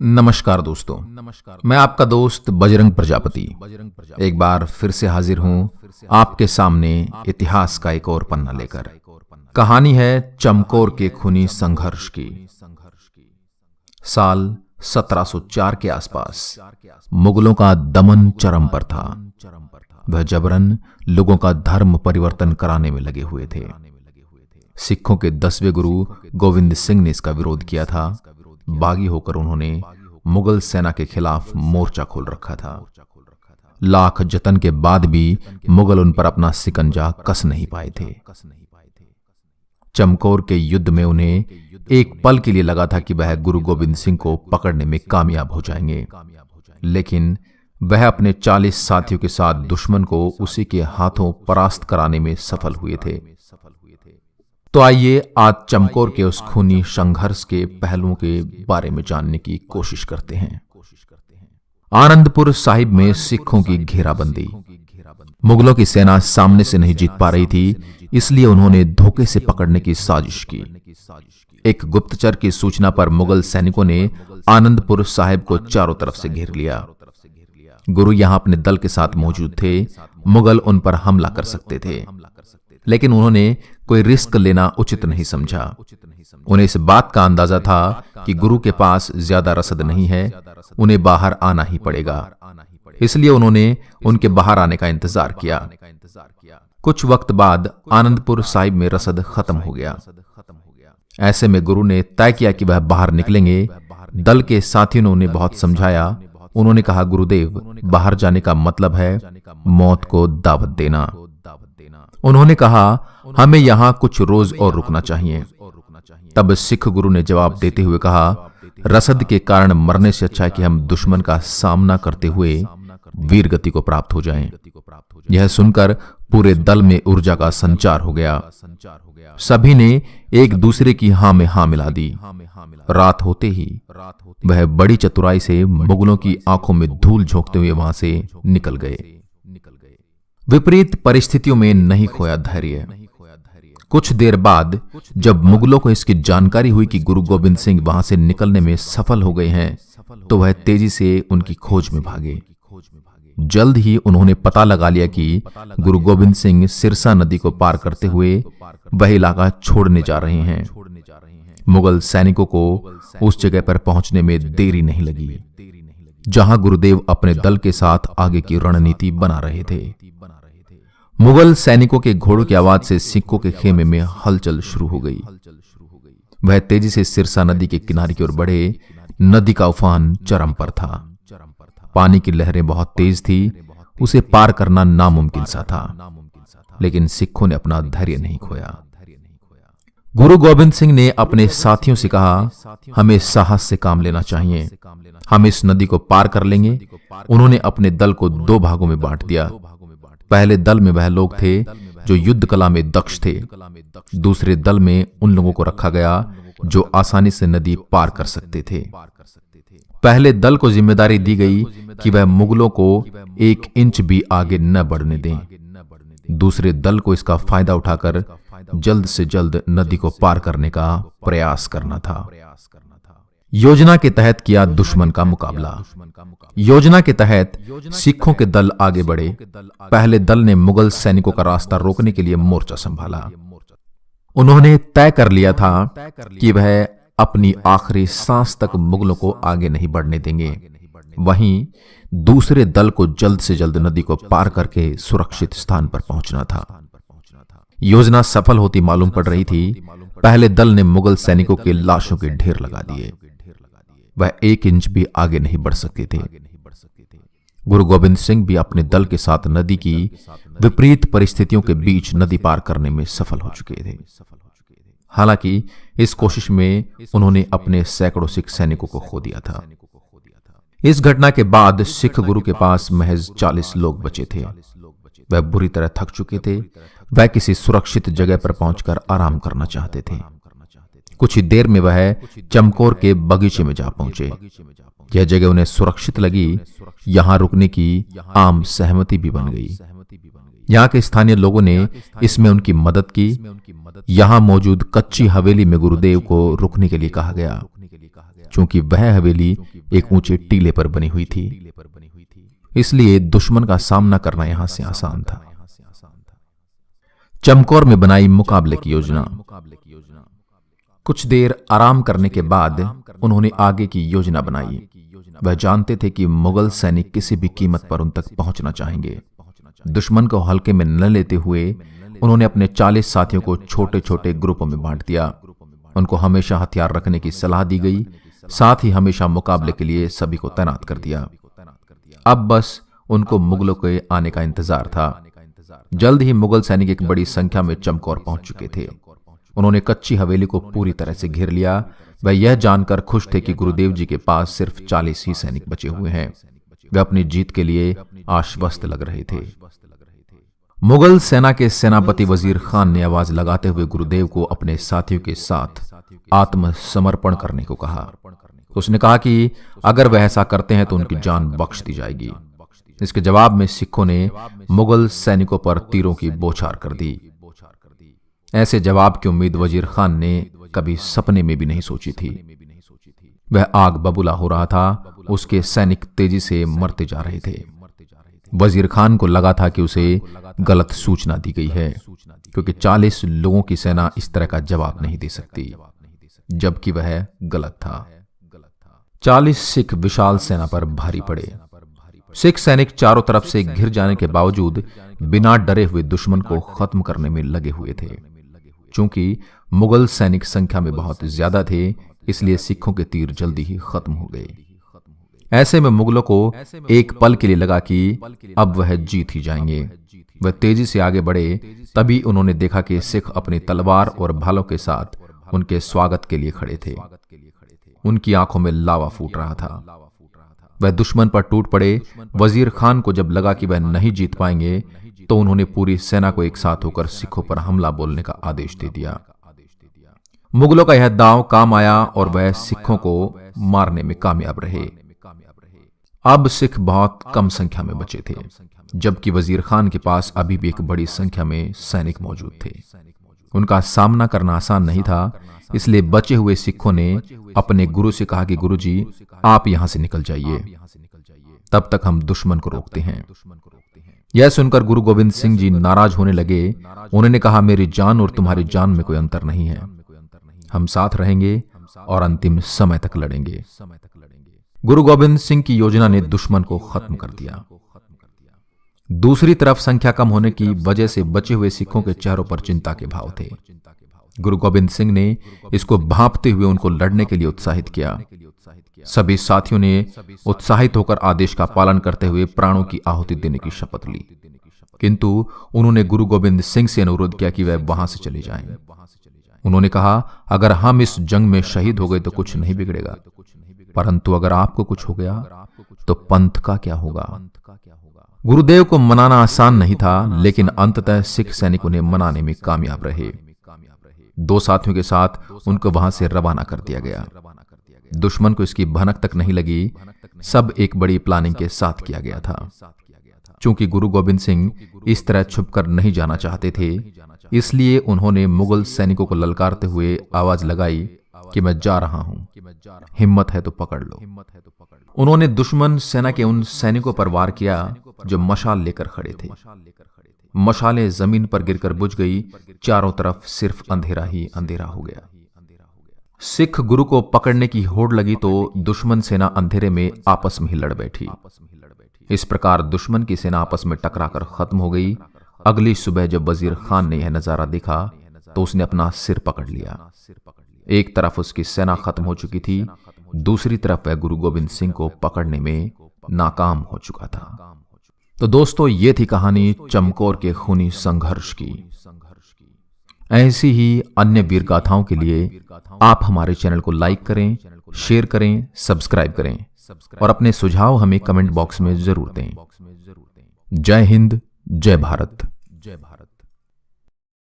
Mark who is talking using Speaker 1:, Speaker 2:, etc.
Speaker 1: नमस्कार दोस्तों। मैं आपका दोस्त बजरंग प्रजापति एक बार फिर से हाजिर हूं आपके सामने इतिहास का एक और पन्ना लेकर। कहानी है चमकौर के खूनी संघर्ष की। साल 1704 के आसपास मुगलों का दमन चरम पर था। वह जबरन लोगों का धर्म परिवर्तन कराने में लगे हुए थे। सिखों के 10वें गुरु गोविंद सिंह ने इसका विरोध किया था। बागी होकर उन्होंने मुगल सेना के खिलाफ मोर्चा खोल रखा था। लाख जतन के बाद भी मुगल उन पर अपना सिकंजा कस नहीं पाए थे। चमकौर के युद्ध में उन्हें एक पल के लिए लगा था कि वह गुरु गोविंद सिंह को पकड़ने में कामयाब हो जाएंगे, लेकिन वह अपने 40 साथियों के साथ दुश्मन को उसी के हाथों परास्त कराने में सफल हुए थे। तो आइए आज चमकौर के उस खूनी संघर्ष के पहलुओं के बारे में जानने की कोशिश करते हैं। आनंदपुर साहिब में सिखों की घेराबंदी। मुगलों की सेना सामने से नहीं जीत पा रही थी, इसलिए उन्होंने धोखे से पकड़ने की साजिश की। एक गुप्तचर की सूचना पर मुगल सैनिकों ने आनंदपुर साहिब को चारों तरफ से घेर लिया। गुरु यहां अपने दल के साथ मौजूद थे। मुगल उन पर हमला कर सकते थे, लेकिन उन्होंने कोई रिस्क लेना उचित नहीं समझा। उन्हें इस बात का अंदाजा था कि गुरु के पास ज्यादा रसद नहीं है, उन्हें बाहर आना ही पड़ेगा। इसलिए उन्होंने उनके बाहर आने का इंतजार किया। कुछ वक्त बाद आनंदपुर साहिब में रसद खत्म हो गया। ऐसे में गुरु ने तय किया कि वह बाहर निकलेंगे। दल के साथियों ने उन्हें बहुत समझाया। उन्होंने कहा, गुरुदेव, बाहर जाने का मतलब है मौत को दावत देना। उन्होंने कहा, हमें यहां कुछ रोज और रुकना चाहिए। तब सिख गुरु ने जवाब देते हुए कहा, रसद के कारण मरने से अच्छा है कि हम दुश्मन का सामना करते हुए वीर गति को प्राप्त हो जाएं। यह सुनकर पूरे दल में ऊर्जा का संचार हो गया। सभी ने एक दूसरे की हां में हां मिला दी। रात होते ही वह बड़ी चतुराई से मुगलों की आंखों में धूल झोंकते हुए वहां से निकल गए। विपरीत परिस्थितियों में नहीं खोया धैर्य। कुछ देर बाद जब मुगलों को इसकी जानकारी हुई कि गुरु गोविंद सिंह वहां से निकलने में सफल हो गए हैं, तो वह तेजी से उनकी खोज में भागे। जल्द ही उन्होंने पता लगा लिया कि गुरु गोविंद सिंह सिरसा नदी को पार करते हुए वह इलाका छोड़ने जा रहे हैं। मुगल सैनिकों को उस जगह पर पहुंचने में देरी नहीं लगी जहां गुरुदेव अपने दल के साथ आगे की रणनीति बना रहे थे। मुगल सैनिकों के घोड़ों की आवाज से सिखों के खेमे में हलचल शुरू हो गई। वह तेजी से सिरसा नदी के किनारे की ओर बढ़े। नदी का उफान चरम पर था। पानी की लहरें बहुत तेज थी। उसे पार करना नामुमकिन सा था, लेकिन सिखों ने अपना धैर्य नहीं खोया। गुरु गोविंद सिंह ने अपने साथियों से कहा, हमें साहस से काम लेना चाहिए। हम इस नदी को पार कर लेंगे। उन्होंने अपने दल को 2 भागों में बांट दिया। पहले दल में वह लोग थे जो युद्ध कला में दक्ष थे। दूसरे दल में उन लोगों को रखा गया जो आसानी से नदी पार कर सकते थे। पहले दल को जिम्मेदारी दी गई कि वह मुगलों को 1 इंच भी आगे न बढ़ने दें। दूसरे दल को इसका फायदा उठाकर जल्द से जल्द नदी को पार करने का प्रयास करना था। योजना के तहत किया दुश्मन का मुकाबला। योजना के तहत सिखों के दल आगे बढ़े। पहले दल ने मुगल सैनिकों का रास्ता रोकने के लिए मोर्चा संभाला। उन्होंने तय कर लिया था कि वह अपनी आखिरी सांस तक मुगलों को आगे नहीं बढ़ने देंगे। वहीं दूसरे दल को जल्द से जल्द नदी को पार करके सुरक्षित स्थान पर पहुंचना था। योजना सफल होती मालूम पड़ रही थी। पहले दल ने मुगल सैनिकों के लाशों के ढेर लगा दिए। वह 1 इंच भी आगे नहीं बढ़ सकते थे। गुरु गोविंद सिंह भी अपने दल के साथ नदी की विपरीत परिस्थितियों के बीच नदी पार करने में सफल हो चुके थे। हालांकि इस कोशिश में उन्होंने अपने सैकड़ों सिख सैनिकों को खो दिया था। इस घटना के बाद सिख गुरु के पास महज 40 लोग बचे थे। वह बुरी तरह थक चुके थे। वह किसी सुरक्षित जगह पर पहुंचकर आराम करना चाहते थे। कुछ ही देर में वह चमकौर के बगीचे में जा पहुंचे। यह जगह उन्हें सुरक्षित लगी। यहां रुकने की आम सहमति भी बन गई। यहाँ के स्थानीय लोगों ने इसमें उनकी मदद की। यहाँ मौजूद कच्ची हवेली में गुरुदेव को रुकने के लिए कहा गया। चूंकि वह हवेली एक ऊंचे टीले पर बनी हुई थी, इसलिए दुश्मन का सामना करना यहां से आसान था। चमकौर में बनाई मुकाबले की योजना। कुछ देर आराम करने के बाद उन्होंने आगे की योजना बनाई। वह जानते थे कि मुगल सैनिक किसी भी कीमत पर उन तक पहुंचना चाहेंगे। दुश्मन को हल्के में न लेते हुए उन्होंने अपने 40 साथियों को छोटे छोटे ग्रुपों में बांट दिया। उनको हमेशा हथियार रखने की सलाह दी गई, साथ ही हमेशा मुकाबले के लिए सभी को तैनात कर दिया। अब बस उनको मुगलों के आने का इंतजार था। जल्द ही मुगल सैनिक एक बड़ी संख्या में चमकौर पहुंच चुके थे। उन्होंने कच्ची हवेली को पूरी तरह से घेर लिया। वह यह जानकर खुश थे कि गुरुदेव जी के पास सिर्फ 40 ही सैनिक बचे हुए हैं। वे अपनी जीत के लिए आश्वस्त लग रहे थे। मुगल सेना के सेनापति वजीर खान ने आवाज लगाते हुए गुरुदेव को अपने साथियों के साथ आत्मसमर्पण करने को कहा। उसने कहा कि अगर वह ऐसा करते हैं तो उनकी जान बख्श दी जाएगी। इसके जवाब में सिखों ने मुगल सैनिकों पर तीरों की बौछार कर दी। ऐसे जवाब की उम्मीद वजीर खान ने कभी सपने में भी नहीं सोची थी। वह आग बबूला हो रहा था। उसके सैनिक तेजी से मरते जा रहे थे। वजीर खान को लगा था कि उसे गलत सूचना दी गई है, क्योंकि 40 लोगों की सेना इस तरह का जवाब नहीं दे सकती, जबकि वह गलत था। 40 सिख विशाल सेना पर भारी पड़े। सिख सैनिक चारों तरफ से घिर जाने के बावजूद बिना डरे हुए दुश्मन को खत्म करने में लगे हुए थे। चूंकि मुगल सैनिक संख्या में बहुत ज्यादा थे, इसलिए सिखों के तीर जल्दी ही खत्म हो गए। ऐसे में मुगलों को एक पल के लिए लगा कि अब वह जीत ही जाएंगे। वह तेजी से आगे बढ़े। तभी उन्होंने देखा कि सिख अपनी तलवार और भालों के साथ उनके स्वागत के लिए खड़े थे। उनकी आंखों में लावा फूट रहा था। वह दुश्मन पर टूट पड़े। वजीर खान को जब लगा कि वह नहीं जीत पाएंगे, तो उन्होंने पूरी सेना को एक साथ होकर सिखों पर हमला बोलने का आदेश दे दिया। मुगलों का यह दांव काम आया और वह सिखों को मारने में कामयाब रहे। अब सिख बहुत कम संख्या में बचे थे, जबकि वजीर खान के पास अभी भी एक बड़ी संख्या में सैनिक मौजूद थे। उनका सामना करना आसान नहीं था, इसलिए बचे हुए सिखों ने अपने गुरु से कहा कि गुरुजी, आप यहां से निकल जाइए, तब तक हम दुश्मन को रोकते हैं। यह सुनकर गुरु गोविंद सिंह जी नाराज होने लगे। उन्होंने कहा, मेरी जान और तुम्हारी जान में कोई अंतर नहीं है। हम साथ रहेंगे और अंतिम समय तक लड़ेंगे। गुरु गोविंद सिंह की योजना ने दुश्मन को खत्म कर दिया। दूसरी तरफ संख्या कम होने की वजह से बचे हुए सिखों के चेहरों पर चिंता के भाव थे। गुरु गोविंद सिंह ने इसको भांपते हुए उनको लड़ने के लिए उत्साहित किया। सभी साथियों ने उत्साहित होकर आदेश का पालन करते हुए प्राणों की आहुति देने की शपथ ली, किंतु उन्होंने गुरु गोविंद सिंह से अनुरोध किया कि वह वहां से चले जाएं। उन्होंने कहा, अगर हम इस जंग में शहीद हो गए तो कुछ नहीं बिगड़ेगा, परंतु अगर आपको कुछ हो गया तो पंथ का क्या होगा। गुरुदेव को मनाना आसान नहीं था, लेकिन अंततः सिख सैनिक उन्हें मनाने में कामयाब रहे। 2 साथियों के साथ उनको वहां से रवाना कर दिया गया। दुश्मन को इसकी भनक तक नहीं लगी। सब एक बड़ी प्लानिंग के साथ किया गया था। चूंकि गुरु गोविंद सिंह इस तरह छुपकर नहीं जाना चाहते थे, इसलिए उन्होंने मुगल सैनिकों को ललकारते हुए आवाज लगाई कि मैं जा रहा हूं, हिम्मत है तो पकड़ लो। उन्होंने दुश्मन सेना के उन सैनिकों पर वार किया जो मशाल लेकर खड़े थे। मशालें जमीन पर गिरकर बुझ गई। चारों तरफ सिर्फ अंधेरा ही अंधेरा हो गया। सिख गुरु को पकड़ने की होड़ लगी तो दुश्मन सेना अंधेरे में आपस में ही लड़ बैठी। इस प्रकार दुश्मन की सेना आपस में टकराकर खत्म हो गई। अगली सुबह जब वजीर खान ने यह नजारा देखा तो उसने अपना सिर पकड़ लिया। एक तरफ उसकी सेना खत्म हो चुकी थी, दूसरी तरफ वह गुरु गोविंद सिंह को पकड़ने में नाकाम हो चुका था। तो दोस्तों, ये थी कहानी चमकौर के खूनी संघर्ष की। ऐसी ही अन्य वीर गाथाओं के लिए आप हमारे चैनल को लाइक करें, शेयर करें, सब्सक्राइब करें और अपने सुझाव हमें कमेंट बॉक्स में जरूर दें। जय हिंद, जय भारत।